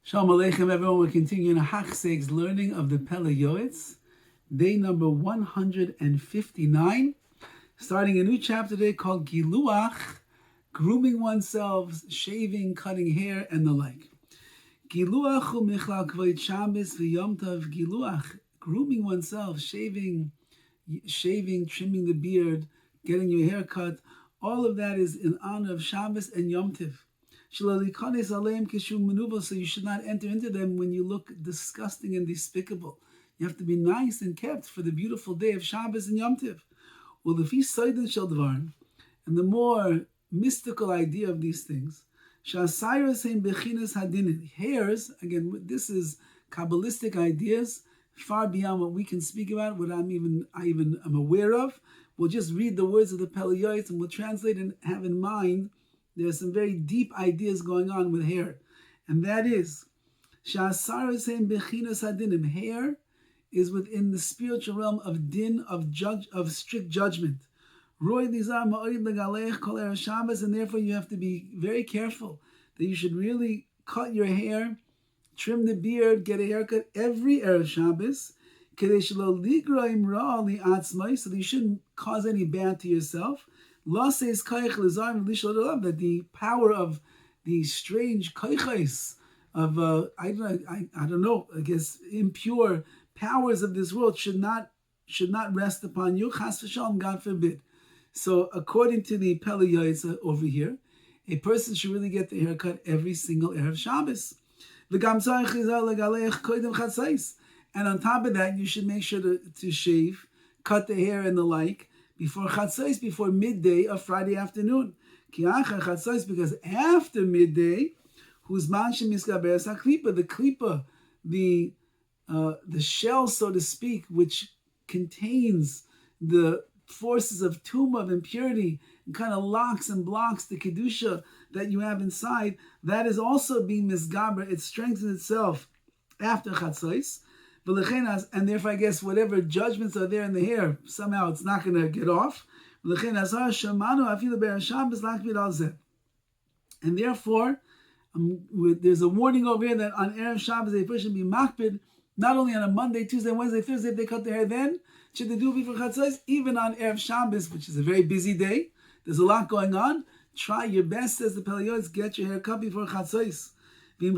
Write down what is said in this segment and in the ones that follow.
Shalom Aleichem, everyone. We're continuing Hachseg's learning of the Pele Yoetz, day number 159, starting a new chapter today called Giluach, grooming oneself, shaving, cutting hair, and the like. Giluach hu michlal kvoid Shabbos v'yom tov giluach, grooming oneself, shaving, trimming the beard, getting your hair cut, all of that is in honor of Shabbos and Yom Tov. So you should not enter into them when you look disgusting and despicable. You have to be nice and kept for the beautiful day of Shabbos and Yom Tov. Well, and the more mystical idea of these things, hairs, again, this is Kabbalistic ideas, far beyond what we can speak about, what I even am aware of. We'll just read the words of the Pele Yoetz and we'll translate and have in mind there's some very deep ideas going on with hair. And that is, hair is within the spiritual realm of din, of strict judgment. And therefore you have to be very careful that you should really cut your hair, trim the beard, get a haircut every Erev Shabbos, so that you shouldn't cause any bad to yourself. That the power of the strange kaichais of I don't know, I guess impure powers of this world should not rest upon you. Chas v'shalom, God forbid. So according to the Pele Yoetz over here, a person should really get the haircut every single Erev Shabbos. And on top of that, you should make sure to shave, cut the hair and the like, before Chatzos, before midday of Friday afternoon. Because after midday, whose manshim miskaberes haklipa, the klipa, the shell, so to speak, which contains the forces of tumah, of impurity, and kind of locks and blocks the kedusha that you have inside, that is also being misgaber. It strengthens itself after Chatzos. And therefore, I guess whatever judgments are there in the hair, somehow it's not going to get off. And therefore, there's a warning over here that on Erev Shabbos, a person should be makpid, not only on a Monday, Tuesday, Wednesday, Thursday, if they cut their hair then, should they do it before Chatzos, even on Erev Shabbos, which is a very busy day. There's a lot going on. Try your best, says the Pele Yoetz, get your hair cut before Chatzos. Now, if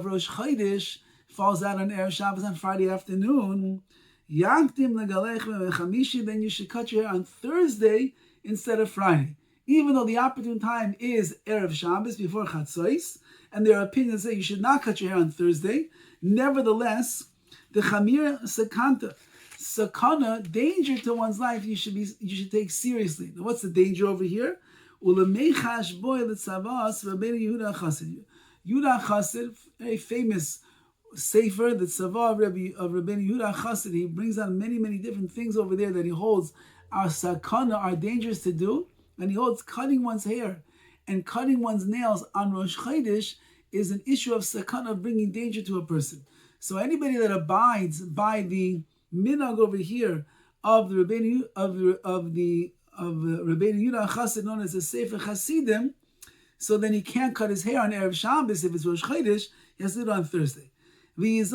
Rosh Chodesh falls out on Erev Shabbos on Friday afternoon, then you should cut your hair on Thursday instead of Friday. Even though the opportune time is Erev Shabbos before Chatzos, and there are opinions that you should not cut your hair on Thursday, nevertheless, the Chamir Sakana, danger to one's life, you should take seriously. Now, what's the danger over here? Yehuda Chassid, very famous Sefer, the Tzava of Rabbi Yehuda Chassid, he brings out many, many different things over there that he holds are sakana, are dangerous to do, and he holds cutting one's hair and cutting one's nails on Rosh Chodesh is an issue of sakana, of bringing danger to a person. So anybody that abides by the minhag over here of the Rabbeinu Yehuda Chassid, known as the Sefer Chasidim, so then he can't cut his hair on Erev Shabbos if it's Rosh Chodesh, he has to do it on Thursday. And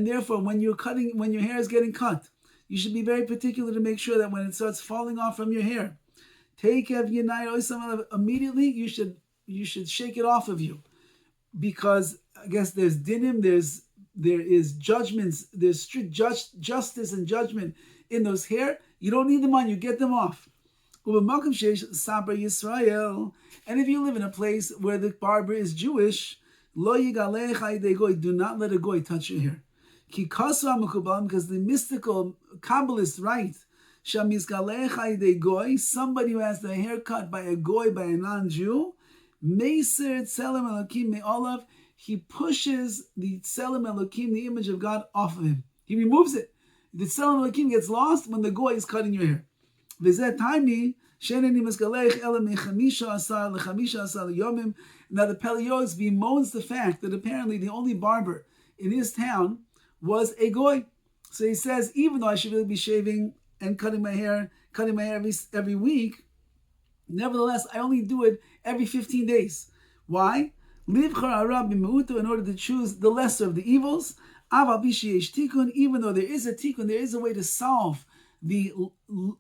therefore, when your hair is getting cut, you should be very particular to make sure that when it starts falling off from your hair, immediately you should shake it off of you, because I guess there's dinim, there is judgments, there's strict justice and judgment in those hair. You don't need them on, you get them off. And if you live in a place where the barber is Jewish, do not let a goy touch your hair. Because the mystical Kabbalist write, somebody who has the hair cut by a goy, by a non-Jew, he pushes the Tselem Elokim, the image of God, off of him. He removes it. The Tselem Elokim gets lost when the goy is cutting your hair. Now the Pele Yoetz bemoans the fact that apparently the only barber in his town was a goy. So he says, even though I should really be shaving and cutting my hair every week, Nevertheless, I only do it every 15 days. Why? In order to choose the lesser of the evils. Even though there is a tikkun, there is a way to solve the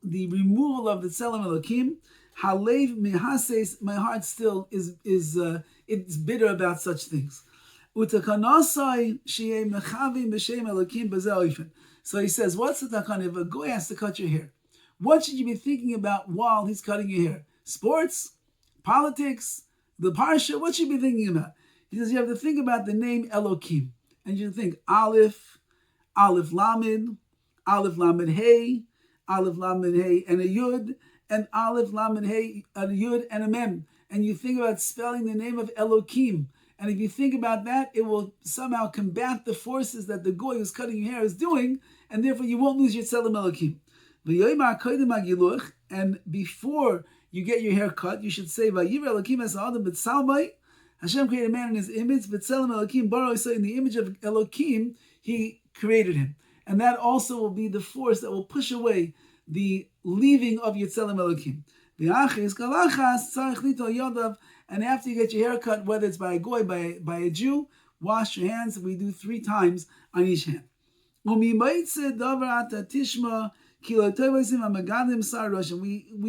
removal of the tzelem elokim. Halev mehases, my heart still is it's bitter about such things. So he says, what's the takan? If a goy has to cut your hair, what should you be thinking about while he's cutting your hair? Sports? Politics? The parsha? What should you be thinking about? He says you have to think about the name Elokim. And you think Aleph, Aleph Lamed, Aleph Lamed Hey, Aleph Lamed Hey, and a Yud, and Aleph Lamed Hey, a Yud, and a Mem. And you think about spelling the name of Elokim. And if you think about that, it will somehow combat the forces that the goy who's cutting your hair is doing, and therefore you won't lose your tzelem Elokim. And before you get your hair cut, you should say, Hashem created man in his image, B'Tselem Elokim Bara, so in the image of Elokim, he created him. And that also will be the force that will push away the leaving of Yitzelem Elokim. And after you get your hair cut, whether it's by a goy, by a Jew, wash your hands. We do 3 times on each hand. And we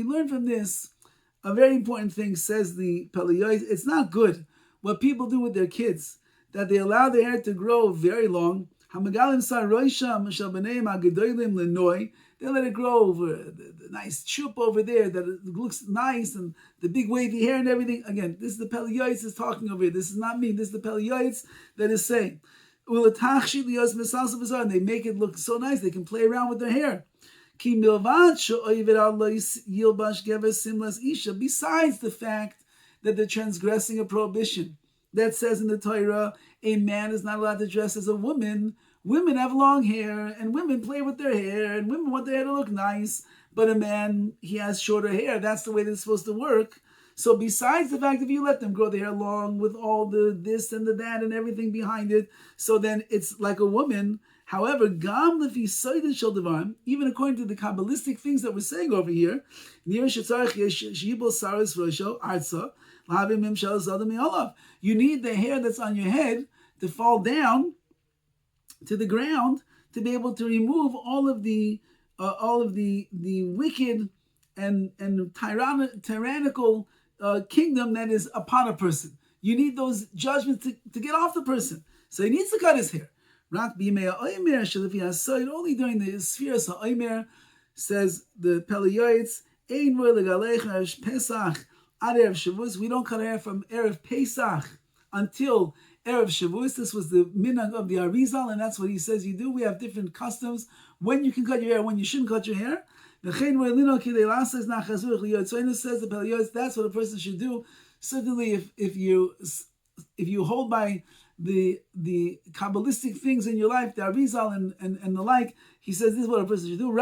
learn from this a very important thing, says the Pele Yoetz. It's not good what people do with their kids, that they allow their hair to grow very long. They let it grow over the nice chup over there that it looks nice, and the big wavy hair and everything. Again, this is the Pele Yoetz is talking over here. This is not me. This is the Pele Yoetz that is saying. And they make it look so nice. They can play around with their hair. Besides the fact that they're transgressing a prohibition that says in the Torah, a man is not allowed to dress as a woman. Women have long hair, and women play with their hair, and women want their hair to look nice, but a man, he has shorter hair. That's the way that's supposed to work. So besides the fact, if you let them grow their hair long with all the this and the that and everything behind it, so then it's like a woman. However, even according to the Kabbalistic things that we're saying over here, you need the hair that's on your head to fall down to the ground to be able to remove all of the wicked and tyrannical kingdom that is upon a person. You need those judgments to get off the person. So he needs to cut his hair. Only during the spheres ha'omer, says the Pele Yoetz, we don't cut hair from Erev Pesach until Erev Shavuos. This was the minhag of the Arizal, and that's what he says you do. We have different customs when you can cut your hair, when you shouldn't cut your hair. Says the Pele Yoetz, that's what a person should do. Certainly, if you hold by the Kabbalistic things in your life, the Arizal and the like, he says this is what a person should do.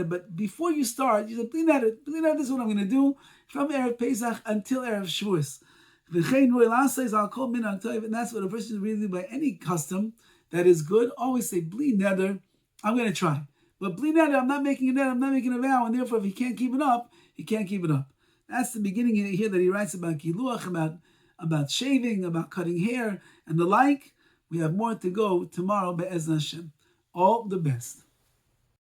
But before you start, you say, this is what I'm going to do from Erev Pesach until Erev Shavuos. And that's what a person should really do by any custom that is good. Always say, bli neder, I'm going to try. But bli neder, I'm not making a neder, I'm not making a vow, and therefore if he can't keep it up, he can't keep it up. That's the beginning here that he writes about kiluach, about shaving, about cutting hair, and the like. We have more to go tomorrow, be'ez Hashem. All the best.